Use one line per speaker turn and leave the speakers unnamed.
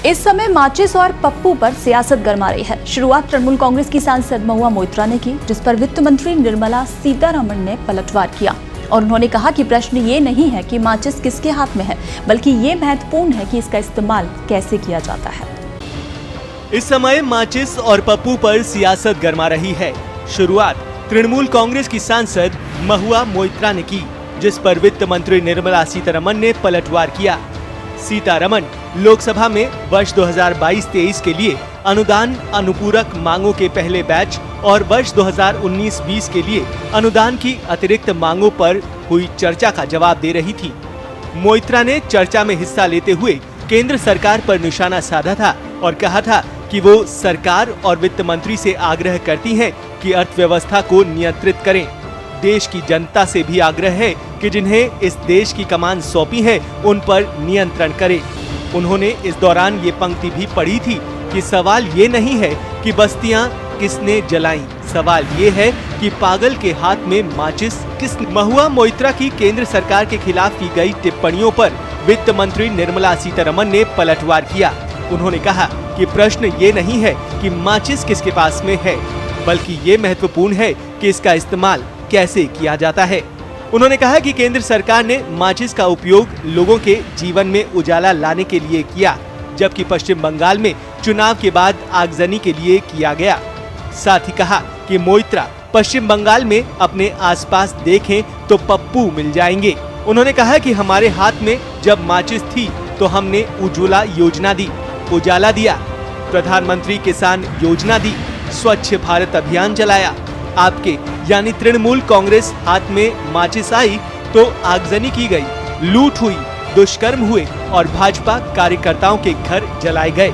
इस समय माचिस और पप्पू पर सियासत गरमा रही है। शुरुआत तृणमूल कांग्रेस की सांसद महुआ मोइत्रा ने की, जिस पर वित्त मंत्री निर्मला सीतारमण ने पलटवार किया और उन्होंने कहा कि प्रश्न ये नहीं है कि माचिस किसके हाथ में है, बल्कि ये महत्वपूर्ण है कि इसका इस्तेमाल कैसे किया जाता है।
इस समय माचिस और पप्पू पर सियासत गरमा रही है। शुरुआत तृणमूल कांग्रेस की सांसद महुआ मोइत्रा ने की, जिस पर वित्त मंत्री निर्मला सीतारमण ने पलटवार किया। सीतारमण लोकसभा में वर्ष 2022-23 के लिए अनुदान अनुपूरक मांगों के पहले बैच और वर्ष 2019-20 के लिए अनुदान की अतिरिक्त मांगों पर हुई चर्चा का जवाब दे रही थी। मोइत्रा ने चर्चा में हिस्सा लेते हुए केंद्र सरकार पर निशाना साधा था और कहा था कि वो सरकार और वित्त मंत्री से आग्रह करती हैं कि अर्थव्यवस्था को नियंत्रित करें। देश की जनता से भी आग्रह है कि जिन्हें इस देश की कमान सौंपी है उन पर नियंत्रण करें। उन्होंने इस दौरान ये पंक्ति भी पढ़ी थी कि सवाल ये नहीं है कि बस्तियां किसने जलाईं, सवाल ये है कि पागल के हाथ में माचिस किसने। महुआ मोइत्रा की केंद्र सरकार के खिलाफ की गई टिप्पणियों पर वित्त मंत्री निर्मला सीतारमण ने पलटवार किया। उन्होंने कहा कि प्रश्न ये नहीं है कि माचिस किसके पास में है, बल्कि ये महत्वपूर्ण है कि इसका इस्तेमाल कैसे किया जाता है। उन्होंने कहा कि केंद्र सरकार ने माचिस का उपयोग लोगों के जीवन में उजाला लाने के लिए किया, जबकि पश्चिम बंगाल में चुनाव के बाद आगजनी के लिए किया गया। साथ ही कहा कि मोइत्रा पश्चिम बंगाल में अपने आसपास देखें तो पप्पू मिल जाएंगे। उन्होंने कहा कि हमारे हाथ में जब माचिस थी तो हमने उज्ज्वला योजना दी, उजाला दिया, प्रधानमंत्री किसान योजना दी, स्वच्छ भारत अभियान चलाया। आपके यानी तृणमूल कांग्रेस हाथ में माचिस आई तो आगजनी की गई, लूट हुई, दुष्कर्म हुए और भाजपा कार्यकर्ताओं के घर जलाए गए।